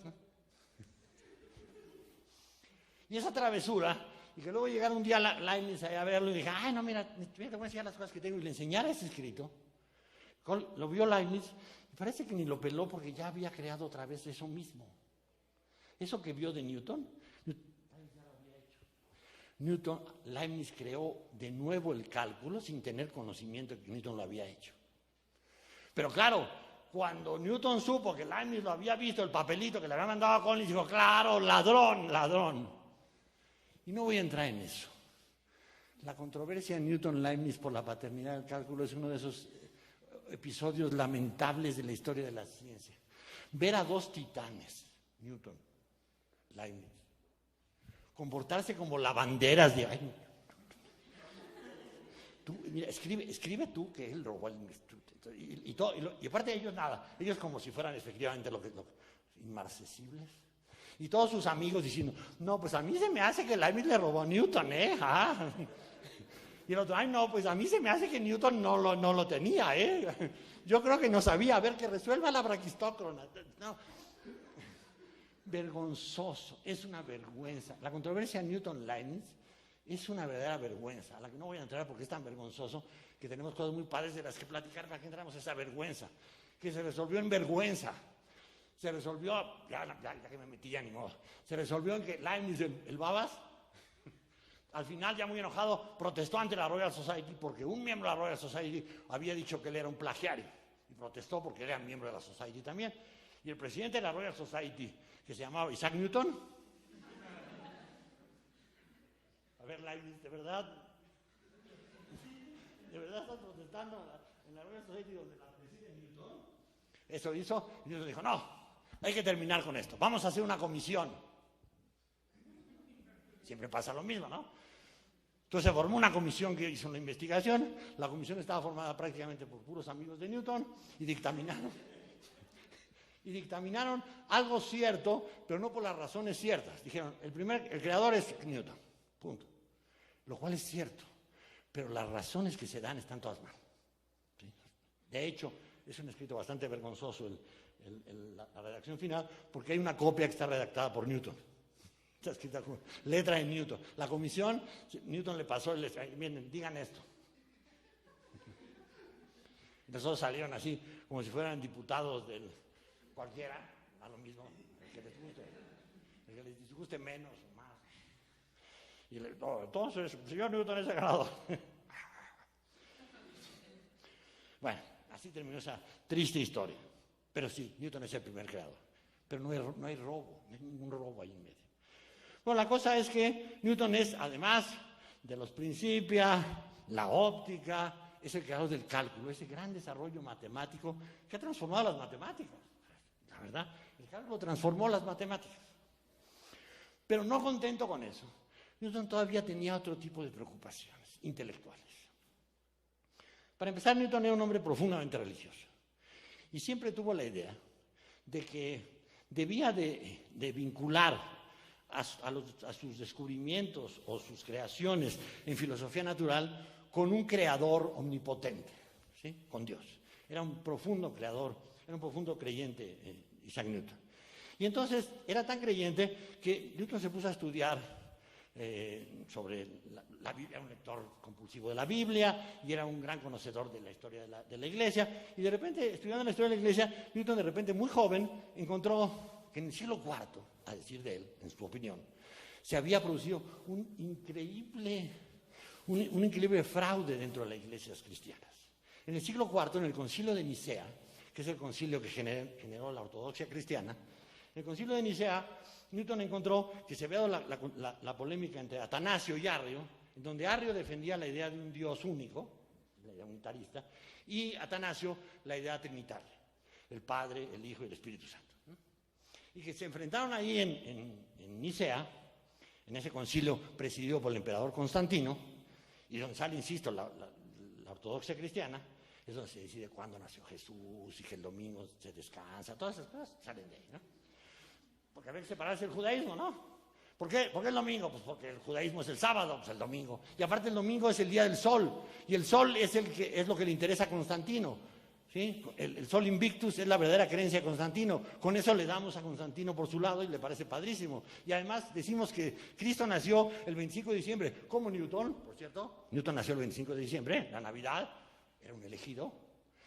Y esa travesura, y que luego llegara un día Leibniz a verlo y dije, ay, no, mira, te voy a enseñar las cosas que tengo, y le enseñara ese escrito. Lo vio Leibniz, y parece que ni lo peló porque ya había creado otra vez eso mismo. Eso que vio de Newton, Leibniz creó de nuevo el cálculo sin tener conocimiento de que Newton lo había hecho. Pero claro, cuando Newton supo que Leibniz lo había visto, el papelito que le había mandado a Collins, dijo, claro, ladrón. Y no voy a entrar en eso. La controversia de Newton-Leibniz por la paternidad del cálculo es uno de esos episodios lamentables de la historia de la ciencia. Ver a dos titanes, Newton, Leibniz, comportarse como lavanderas de... Ay, tú, mira, escribe tú que él robó el... Y aparte de ellos nada, ellos como si fueran efectivamente lo inmarcesibles. Y todos sus amigos diciendo, no, pues a mí se me hace que Leibniz le robó a Newton, ¿eh? Ah. Y el otro, ay, no, pues a mí se me hace que Newton no lo tenía, ¿eh? Yo creo que no sabía, a ver, que resuelva la braquistócrona. No. Vergonzoso, es una vergüenza. La controversia Newton-Leibniz es una verdadera vergüenza, a la que no voy a entrar porque es tan vergonzoso que tenemos cosas muy padres de las que platicar para que entramos a esa vergüenza, que se resolvió en vergüenza. Se resolvió, ya que me metí ya ni modo, se resolvió en que Leibniz, el babas, al final ya muy enojado, protestó ante la Royal Society porque un miembro de la Royal Society había dicho que él era un plagiario, y protestó porque él era miembro de la Society también. Y el presidente de la Royal Society, que se llamaba Isaac Newton, a ver, Leibniz, ¿de verdad estás protestando en la Royal Society donde la preside Newton? Eso hizo, y Newton dijo, no, hay que terminar con esto, vamos a hacer una comisión. Siempre pasa lo mismo, ¿no? Entonces se formó una comisión que hizo una investigación, la comisión estaba formada prácticamente por puros amigos de Newton, y dictaminaron algo cierto, pero no por las razones ciertas. Dijeron, el creador es Newton, punto. Lo cual es cierto, pero las razones que se dan están todas mal. ¿Sí? De hecho, es un escrito bastante vergonzoso la redacción final, porque hay una copia que está redactada por Newton. Está escrita con letra de Newton. La comisión, Newton le pasó, miren, digan esto. Y nosotros salieron así, como si fueran diputados del cualquiera, a lo mismo, el que les disguste menos o más. Y entonces, señor Newton es ganador. Bueno, así terminó esa triste historia. Pero sí, Newton es el primer creador. Pero no hay robo, no hay ningún robo ahí en medio. Bueno, la cosa es que Newton es, además de los Principia, la óptica, es el creador del cálculo, ese gran desarrollo matemático que ha transformado las matemáticas. La verdad, el cálculo transformó las matemáticas. Pero no contento con eso, Newton todavía tenía otro tipo de preocupaciones intelectuales. Para empezar, Newton era un hombre profundamente religioso y siempre tuvo la idea de que debía de vincular a sus descubrimientos o sus creaciones en filosofía natural con un creador omnipotente, ¿sí? Con Dios. Era un profundo creador era un profundo creyente Isaac Newton. Y entonces era tan creyente que Newton se puso a estudiar sobre la Biblia, era un lector compulsivo de la Biblia y era un gran conocedor de la historia de la Iglesia. Y de repente, estudiando la historia de la Iglesia, Newton de repente, muy joven, encontró que en el siglo IV, a decir de él, en su opinión, se había producido un increíble fraude dentro de las iglesias cristianas. En el siglo IV, en el concilio de Nicea, que es el concilio que generó la ortodoxia cristiana, en el concilio de Nicea, Newton encontró que se había dado la polémica entre Atanasio y Arrio, en donde Arrio defendía la idea de un Dios único, la idea unitarista, y Atanasio la idea trinitaria, el Padre, el Hijo y el Espíritu Santo. Y que se enfrentaron ahí en Nicea, en ese concilio presidido por el emperador Constantino, y donde sale, insisto, la ortodoxia cristiana, es donde se decide cuándo nació Jesús y que el domingo se descansa, todas esas cosas salen de ahí, ¿no? Porque había que separarse del judaísmo, ¿no? ¿Por qué el domingo? Pues porque el judaísmo es el sábado, pues el domingo. Y aparte el domingo es el día del sol, y el sol es lo que le interesa a Constantino, ¿sí? El sol invictus es la verdadera creencia de Constantino. Con eso le damos a Constantino por su lado y le parece padrísimo. Y además decimos que Cristo nació el 25 de diciembre, como Newton, por cierto. Newton nació el 25 de diciembre, la Navidad, era un elegido.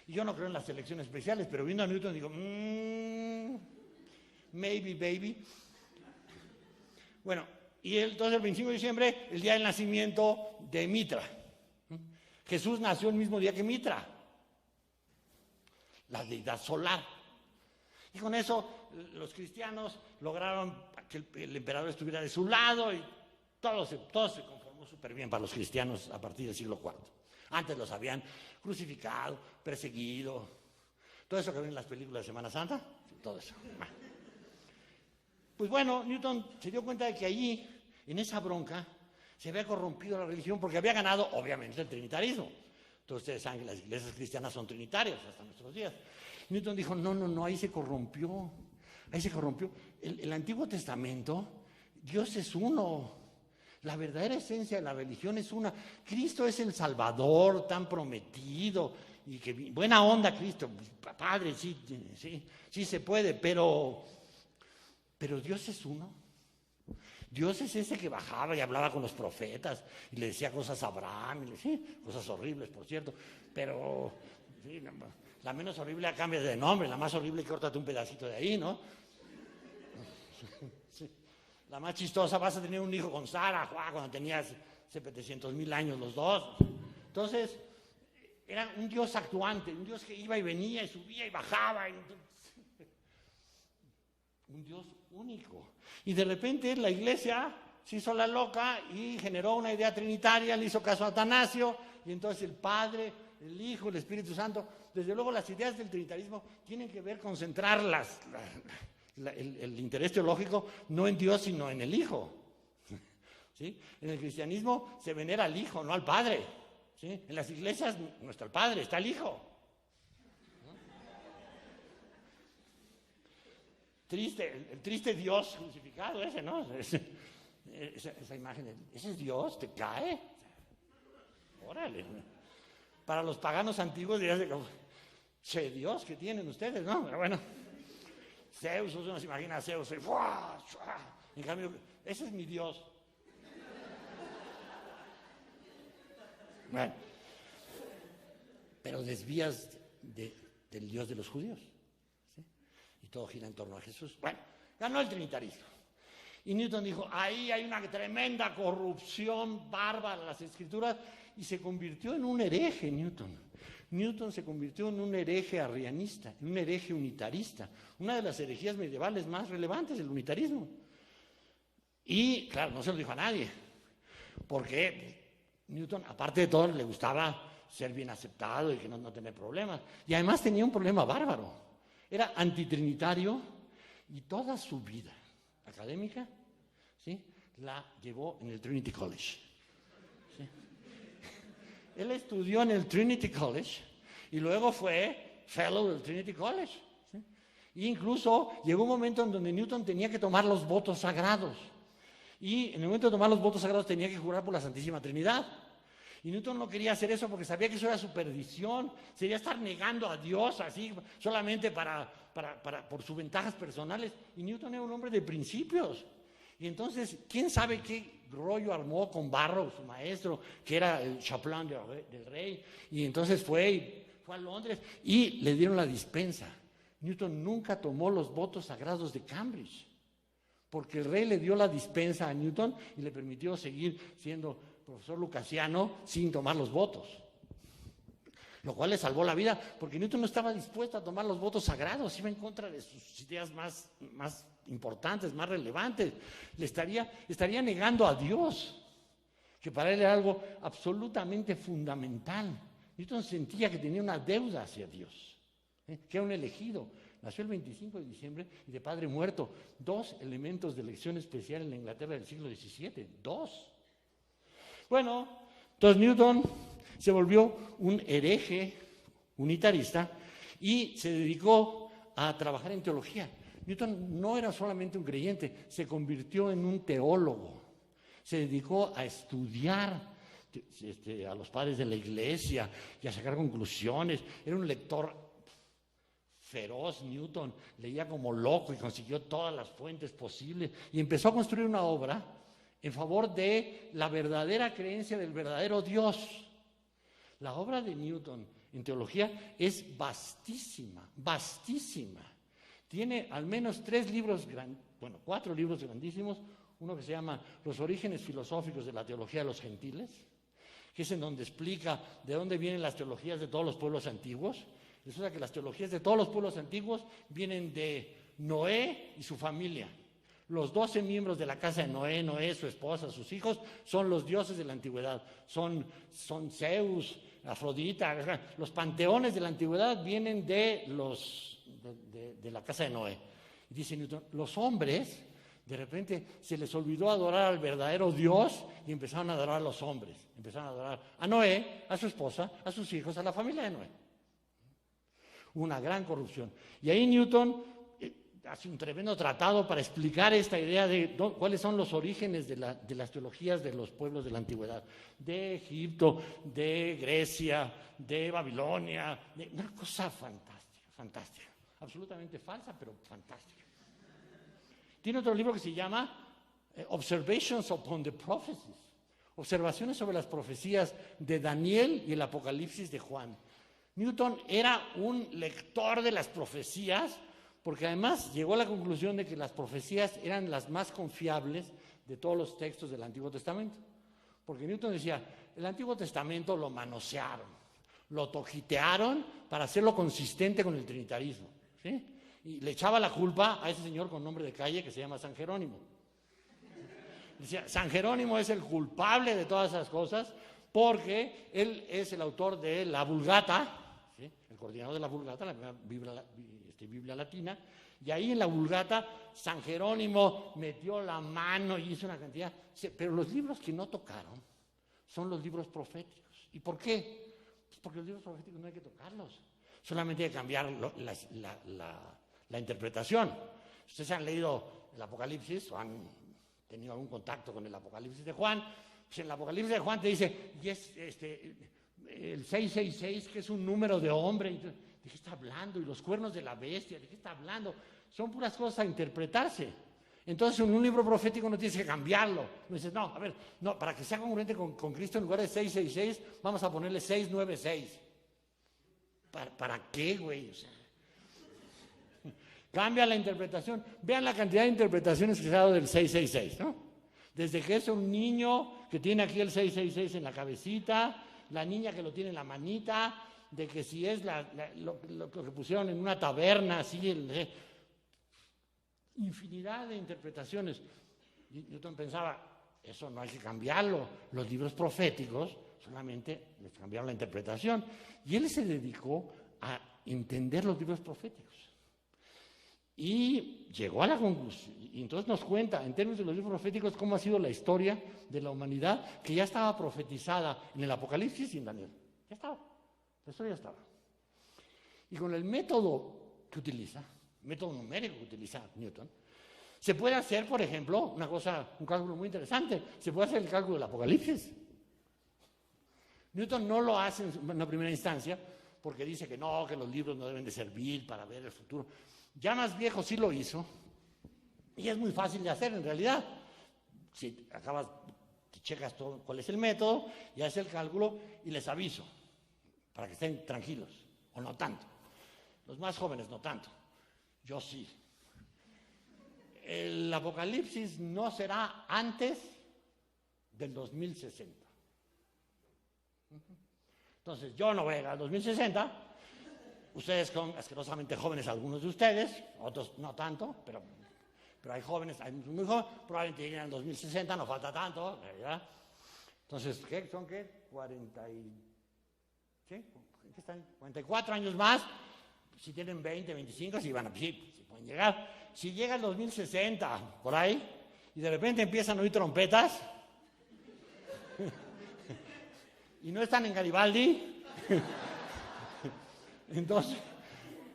Y yo no creo en las elecciones especiales, pero viendo a Newton digo, maybe, baby. Bueno, y entonces el 25 de diciembre, el día del nacimiento de Mitra. Jesús nació el mismo día que Mitra, la deidad solar. Y con eso los cristianos lograron que el emperador estuviera de su lado y todo se conformó súper bien para los cristianos a partir del siglo IV. Antes los habían crucificado, perseguido, todo eso que ven en las películas de Semana Santa, todo eso. Pues bueno, Newton se dio cuenta de que allí, en esa bronca, se había corrompido la religión porque había ganado, obviamente, el trinitarismo. Entonces ustedes saben que las iglesias cristianas son trinitarias hasta nuestros días. Newton dijo, no, ahí se corrompió. El Antiguo Testamento, Dios es uno. La verdadera esencia de la religión es una. Cristo es el Salvador tan prometido. Y que buena onda Cristo. Padre, sí se puede, pero Dios es uno. Dios es ese que bajaba y hablaba con los profetas y le decía cosas a Abraham, cosas horribles, por cierto, pero sí, la menos horrible cambia de nombre, la más horrible córtate un pedacito de ahí, ¿no? Sí. La más chistosa, vas a tener un hijo con Sara, cuando tenías 700,000 años los dos. Entonces, era un Dios actuante, un Dios que iba y venía y subía y bajaba. Un Dios único. Y de repente la iglesia se hizo la loca y generó una idea trinitaria, le hizo caso a Atanasio, y entonces el Padre, el Hijo, el Espíritu Santo. Desde luego las ideas del trinitarismo tienen que ver con centrar el interés teológico no en Dios, sino en el Hijo. ¿Sí? En el cristianismo se venera al Hijo, no al Padre. ¿Sí? En las iglesias no está el Padre, está el Hijo. El triste Dios crucificado ese, ¿no? Esa imagen, ¿ese es Dios? ¿Te cae? Órale. Para los paganos antiguos dirías, che Dios que tienen ustedes, ¿no? Pero bueno, Zeus, uno se imagina a Zeus, en cambio, ese es mi Dios. Bueno, pero desvías del Dios de los judíos. Y todo gira en torno a Jesús. Bueno, ganó el trinitarismo. Y Newton dijo, ahí hay una tremenda corrupción bárbara en las escrituras, y se convirtió en un hereje, Newton. Newton se convirtió en un hereje arrianista, en un hereje unitarista, una de las herejías medievales más relevantes, el unitarismo. Y, claro, no se lo dijo a nadie, porque Newton, aparte de todo, le gustaba ser bien aceptado y que no tener problemas. Y además tenía un problema bárbaro. Era antitrinitario y toda su vida académica, ¿sí?, la llevó en el Trinity College. ¿Sí? Él estudió en el Trinity College y luego fue fellow del Trinity College. ¿Sí? E incluso llegó un momento en donde Newton tenía que tomar los votos sagrados. Y en el momento de tomar los votos sagrados tenía que jurar por la Santísima Trinidad. Y Newton no quería hacer eso porque sabía que eso era su perdición, sería estar negando a Dios así solamente por sus ventajas personales. Y Newton era un hombre de principios. Y entonces, ¿quién sabe qué rollo armó con Barrow, su maestro, que era el chapelán del rey? Y entonces fue a Londres y le dieron la dispensa. Newton nunca tomó los votos sagrados de Cambridge, porque el rey le dio la dispensa a Newton y le permitió seguir siendo profesor lucasiano sin tomar los votos, lo cual le salvó la vida, porque Newton no estaba dispuesto a tomar los votos sagrados, iba en contra de sus ideas más importantes, más relevantes, le estaría negando a Dios, que para él era algo absolutamente fundamental. Newton sentía que tenía una deuda hacia Dios, que era un elegido. Nació el 25 de diciembre y de padre muerto. 2 elementos de elección especial en la Inglaterra del siglo XVII. 2. Bueno, entonces Newton se volvió un hereje unitarista y se dedicó a trabajar en teología. Newton no era solamente un creyente, se convirtió en un teólogo. Se dedicó a estudiar a los padres de la iglesia y a sacar conclusiones. Era un lector feroz. Newton leía como loco y consiguió todas las fuentes posibles y empezó a construir una obra en favor de la verdadera creencia del verdadero Dios. La obra de Newton en teología es vastísima, vastísima. Tiene al menos 4 libros grandísimos. Uno que se llama Los orígenes filosóficos de la teología de los gentiles, que es en donde explica de dónde vienen las teologías de todos los pueblos antiguos. Resulta que las teologías de todos los pueblos antiguos vienen de Noé y su familia. Los 12 miembros de la casa de Noé, su esposa, sus hijos, son los dioses de la antigüedad. Son Zeus, Afrodita. Los panteones de la antigüedad vienen de la casa de Noé. Y dice Newton, los hombres, de repente se les olvidó adorar al verdadero Dios y empezaron a adorar a los hombres. Empezaron a adorar a Noé, a su esposa, a sus hijos, a la familia de Noé. Una gran corrupción. Y ahí Newton hace un tremendo tratado para explicar esta idea de cuáles son los orígenes de las teologías de los pueblos de la antigüedad, de Egipto, de Grecia, de Babilonia, una cosa fantástica, absolutamente falsa, pero fantástica. Tiene otro libro que se llama Observations upon the Prophecies, observaciones sobre las profecías de Daniel y el Apocalipsis de Juan. Newton era un lector de las profecías, porque además llegó a la conclusión de que las profecías eran las más confiables de todos los textos del Antiguo Testamento. Porque Newton decía, el Antiguo Testamento lo manosearon, lo toquitearon para hacerlo consistente con el trinitarismo, ¿sí? Y le echaba la culpa a ese señor con nombre de calle que se llama San Jerónimo. Decía, San Jerónimo es el culpable de todas esas cosas porque él es el autor de la Vulgata, ¿sí? El coordinador de la Vulgata, la primera Biblia latina, y ahí en la Vulgata San Jerónimo metió la mano y hizo una cantidad, pero los libros que no tocaron son los libros proféticos. ¿Y por qué? Pues porque los libros proféticos no hay que tocarlos, solamente hay que cambiar la interpretación. Ustedes han leído el Apocalipsis o han tenido algún contacto con el Apocalipsis de Juan. Pues en el Apocalipsis de Juan te dice, y es el 666, que es un número de hombre. ¿De qué está hablando? Y los cuernos de la bestia, ¿de qué está hablando? Son puras cosas a interpretarse. Entonces, en un libro profético no tienes que cambiarlo. No dices, no, a ver, no, para que sea congruente con Cristo, en lugar de 666, vamos a ponerle 696. ¿Para qué, güey? O sea, cambia la interpretación. Vean la cantidad de interpretaciones que se ha dado del 666, ¿no? Desde que es un niño que tiene aquí el 666 en la cabecita, la niña que lo tiene en la manita, de que si es lo que pusieron en una taberna, así, infinidad de interpretaciones. Yo pensaba, eso no hay que cambiarlo. Los libros proféticos solamente les cambiaron la interpretación. Y él se dedicó a entender los libros proféticos. Y llegó a la conclusión, y entonces nos cuenta, en términos de los libros proféticos, cómo ha sido la historia de la humanidad, que ya estaba profetizada en el Apocalipsis y en Daniel. Ya estaba. La historia estaba. Y con el método que utiliza, método numérico que utiliza Newton, se puede hacer, por ejemplo, un cálculo muy interesante. Se puede hacer el cálculo del Apocalipsis. Newton no lo hace en una primera instancia porque dice que no, que los libros no deben de servir para ver el futuro. Ya más viejo sí lo hizo y es muy fácil de hacer en realidad. Si checas todo cuál es el método y haces el cálculo y les aviso para que estén tranquilos, o no tanto. Los más jóvenes no tanto, yo sí. El apocalipsis no será antes del 2060. Entonces, yo no voy a llegar al 2060. Ustedes son asquerosamente jóvenes, algunos de ustedes, otros no tanto, pero hay jóvenes, hay muy jóvenes, probablemente lleguen al 2060, no falta tanto, ¿verdad? Entonces, ¿qué son qué? 44 años más. Si tienen 20, 25, sí, sí pueden llegar. Si llega el 2060, por ahí, y de repente empiezan a oír trompetas, y no están en Garibaldi,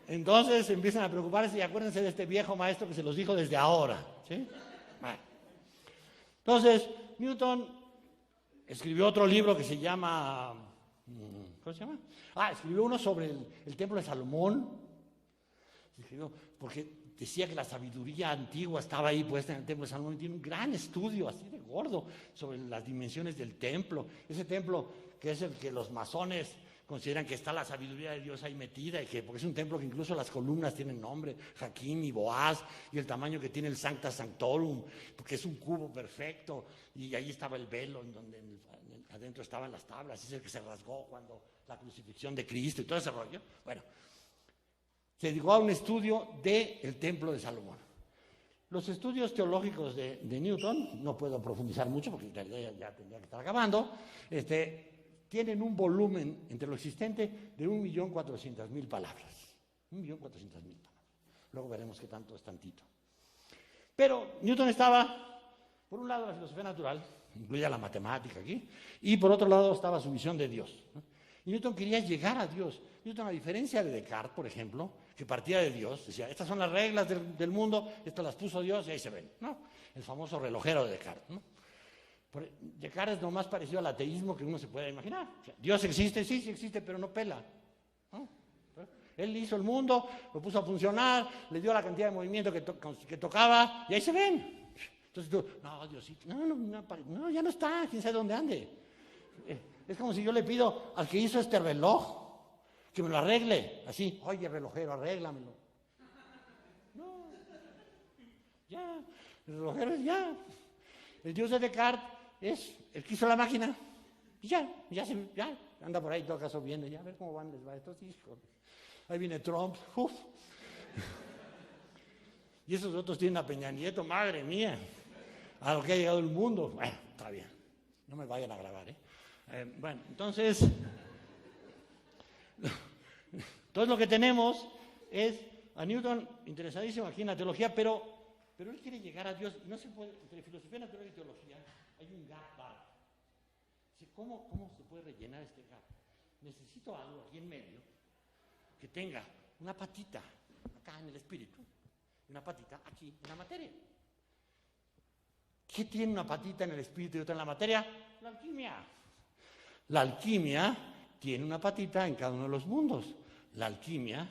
entonces empiezan a preocuparse y acuérdense de este viejo maestro que se los dijo desde ahora, ¿sí? Bueno. Entonces, Newton escribió otro libro que se llama, ¿cómo se llama? Escribió uno sobre el templo de Salomón. Escribió porque decía que la sabiduría antigua estaba ahí puesta en el templo de Salomón. Tiene un gran estudio así de gordo sobre las dimensiones del templo. Ese templo que es el que los masones consideran que está la sabiduría de Dios ahí metida, porque es un templo que incluso las columnas tienen nombre, Jaquín y Boaz, y el tamaño que tiene el Sancta Sanctorum, porque es un cubo perfecto, y ahí estaba el velo, en donde adentro estaban las tablas, es el que se rasgó cuando la crucifixión de Cristo y todo ese rollo. Bueno, se dedicó a un estudio del templo de Salomón. Los estudios teológicos de Newton, no puedo profundizar mucho porque ya tendría que estar acabando, tienen un volumen entre lo existente de 1.400.000 palabras. 1.400.000 palabras. Luego veremos qué tanto es tantito. Pero Newton estaba, por un lado, la filosofía natural, incluía la matemática aquí, y por otro lado estaba su visión de Dios, ¿no? Y Newton quería llegar a Dios. Newton, a diferencia de Descartes, por ejemplo, que partía de Dios, decía, estas son las reglas del mundo, estas las puso Dios y ahí se ven, ¿no? El famoso relojero de Descartes, ¿no? Descartes es lo más parecido al ateísmo que uno se pueda imaginar. O sea, Dios existe, sí existe, pero no pela, ¿no? Él hizo el mundo, lo puso a funcionar, le dio la cantidad de movimiento que tocaba y ahí se ven. Entonces tú, no, Diosito, no, ya no está, quién sabe dónde ande. Es como si yo le pido al que hizo este reloj que me lo arregle, así, oye, relojero, arréglamelo. No, ya, el relojero es ya. El Dios de Descartes es el que hizo la máquina. Y ya anda por ahí, en todo caso viene, ya a ver cómo les va a estos hijos. Ahí viene Trump, y esos otros tienen a Peña Nieto, madre mía, a lo que ha llegado el mundo. Bueno, está bien, no me vayan a grabar, bueno, entonces lo que tenemos es a Newton interesadísimo aquí en la teología, pero él quiere llegar a Dios, y no se puede, entre filosofía natural y teología hay un gap bárbaro. ¿Cómo se puede rellenar este gap? Necesito algo aquí en medio que tenga una patita acá en el espíritu y una patita aquí en la materia. ¿Qué tiene una patita en el espíritu y otra en la materia? La alquimia. La alquimia tiene una patita en cada uno de los mundos. La alquimia,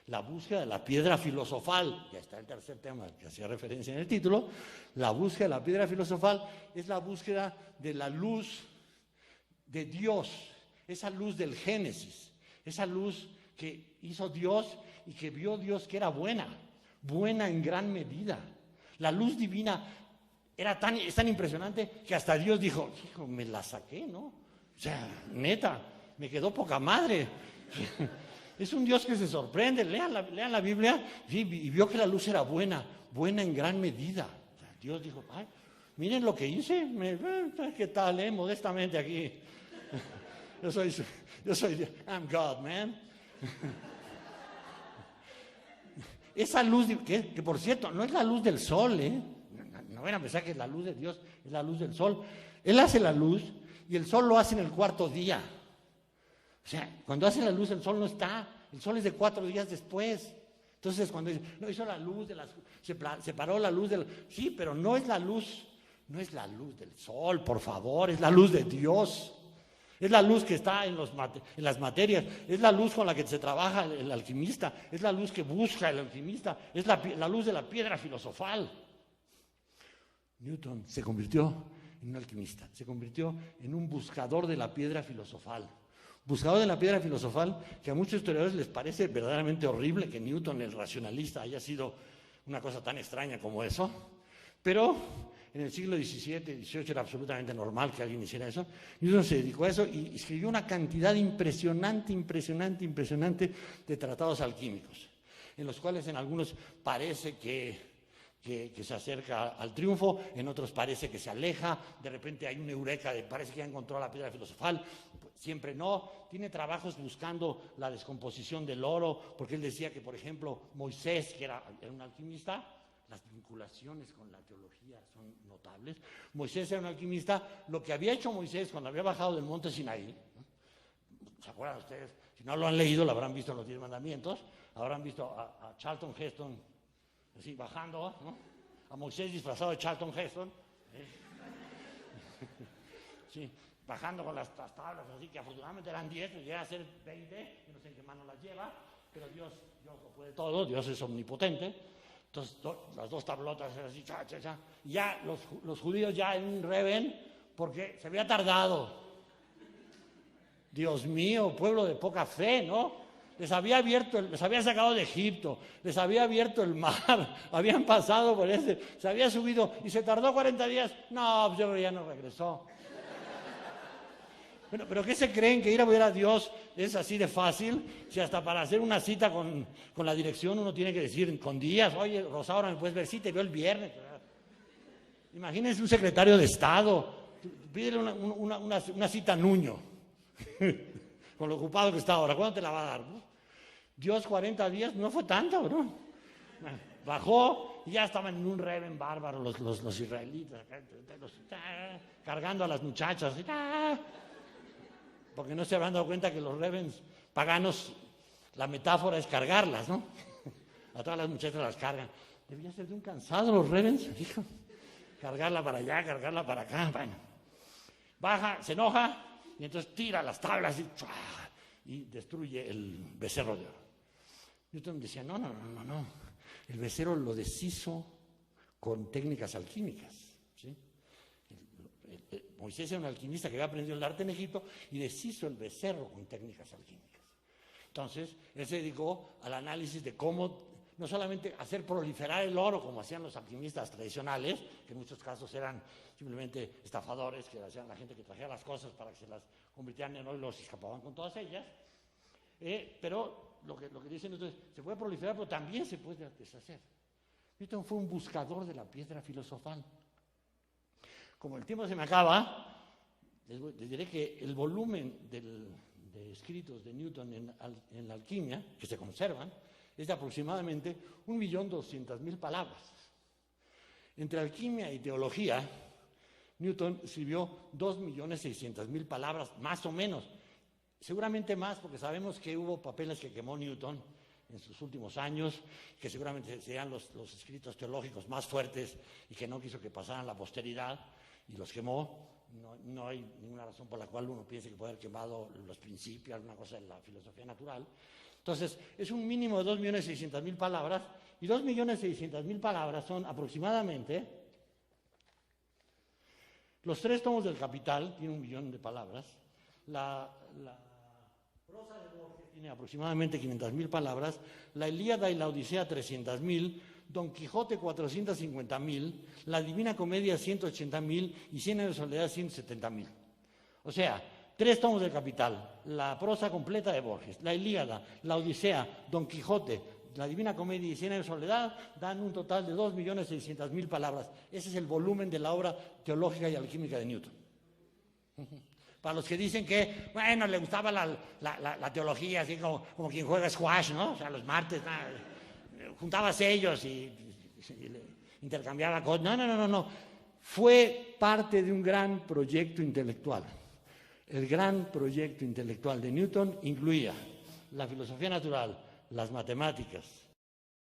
la búsqueda de la piedra filosofal, ya está el tercer tema que hacía referencia en el título, la búsqueda de la piedra filosofal es la búsqueda de la luz de Dios, esa luz del Génesis, esa luz que hizo Dios y que vio Dios que era buena en gran medida. La luz divina es tan impresionante que hasta Dios dijo, hijo, me la saqué, ¿no? O sea, neta, me quedó poca madre. Es un Dios que se sorprende. Lean la Biblia, sí, y vio que la luz era buena en gran medida. O sea, Dios dijo, ay, miren lo que hice, ¿qué tal, modestamente aquí? Yo soy, I'm God, man. Esa luz, que por cierto, no es la luz del sol, no van a pensar que la luz de Dios es la luz del sol. Él hace la luz y el sol lo hace en el cuarto día. O sea, cuando hace la luz el sol no está, el sol es de 4 días después. Entonces cuando dice, no hizo la luz separó la luz del, sí, pero no es la luz del sol, por favor, es la luz de Dios. Es la luz que está en las materias, es la luz con la que se trabaja el alquimista, es la luz que busca el alquimista, es la luz de la piedra filosofal. Newton se convirtió en un alquimista, se convirtió en un buscador de la piedra filosofal. Buscador de la piedra filosofal, que a muchos historiadores les parece verdaderamente horrible que Newton, el racionalista, haya sido una cosa tan extraña como eso, pero en el siglo XVII, XVIII era absolutamente normal que alguien hiciera eso. Newton se dedicó a eso y escribió una cantidad impresionante de tratados alquímicos, en los cuales en algunos parece que se acerca al triunfo, en otros parece que se aleja, de repente hay un eureka, parece que ya encontró la piedra filosofal, siempre no. Tiene trabajos buscando la descomposición del oro, porque él decía que, por ejemplo, Moisés, que era un alquimista, las vinculaciones con la teología son notables. Moisés era un alquimista. Lo que había hecho Moisés cuando había bajado del monte Sinaí, ¿se acuerdan ustedes? Si no lo han leído, lo habrán visto en los 10 mandamientos, habrán visto a Charlton Heston así bajando, ¿no? A Moisés disfrazado de Charlton Heston, sí, bajando con las tablas, así que afortunadamente eran 10, llega a ser 20, yo no sé en qué mano las lleva, pero Dios lo puede todo, Dios es omnipotente. Entonces, las dos tablotas así, y ya los judíos ya en un reben, porque se había tardado. Dios mío, pueblo de poca fe, ¿no? Les había sacado de Egipto, les había abierto el mar, habían pasado por ese, se había subido y se tardó 40 días. No, pues yo ya no regresó. Bueno, pero ¿qué se creen? ¿Que ir a ver a Dios es así de fácil? Si hasta para hacer una cita con la dirección uno tiene que decir con días, oye, Rosaura, ¿me puedes ver? Sí, te veo el viernes. Imagínense un secretario de Estado, pídele una cita a Nuño, con lo ocupado que está ahora, ¿cuándo te la va a dar? Dios 40 días, no fue tanto, ¿no? Bajó y ya estaban en un reben bárbaro los israelitas, cargando a las muchachas, porque no se habían dado cuenta que los rebens paganos, la metáfora es cargarlas, ¿no? A todas las muchachas las cargan. Debía ser de un cansado los rebens, hijo. Cargarla para allá, cargarla para acá, bueno. Baja, se enoja y entonces tira las tablas y destruye el becerro de oro. Newton decía, no. El becerro lo deshizo con técnicas alquímicas, ¿sí? Moisés era un alquimista que había aprendido el arte en Egipto y deshizo el becerro con técnicas alquímicas. Entonces, él se dedicó al análisis de cómo no solamente hacer proliferar el oro como hacían los alquimistas tradicionales, que en muchos casos eran simplemente estafadores, que hacían la gente que trajera las cosas para que se las convirtieran en oro y los escapaban con todas ellas, pero lo que dicen entonces, se puede proliferar, pero también se puede deshacer. Newton fue un buscador de la piedra filosofal. Como el tiempo se me acaba, les diré que el volumen de escritos de Newton en la alquimia, que se conservan, es de aproximadamente 1.200.000 palabras. Entre alquimia y teología, Newton escribió 2.600.000 palabras, más o menos. Seguramente más, porque sabemos que hubo papeles que quemó Newton en sus últimos años, que seguramente serían los escritos teológicos más fuertes y que no quiso que pasaran la posteridad y los quemó. No hay ninguna razón por la cual uno piense que puede haber quemado los principios, alguna cosa de la filosofía natural. Entonces, es un mínimo de 2.600.000 palabras, y 2.600.000 palabras son aproximadamente los 3 tomos del Capital, tiene 1 millón de palabras, la prosa de Borges tiene aproximadamente 500.000 palabras, la Ilíada y la Odisea 300.000, Don Quijote 450.000, la Divina Comedia 180.000 y 100 años de soledad 170.000. O sea, 3 tomos del Capital, la prosa completa de Borges, la Ilíada, la Odisea, Don Quijote, la Divina Comedia y 100 años de soledad dan un total de 2.600.000 palabras. Ese es el volumen de la obra teológica y alquímica de Newton. Para los que dicen que, bueno, le gustaba la teología, así como quien juega squash, ¿no? O sea, los martes, juntaba sellos y intercambiaba cosas. No. Fue parte de un gran proyecto intelectual. El gran proyecto intelectual de Newton incluía la filosofía natural, las matemáticas,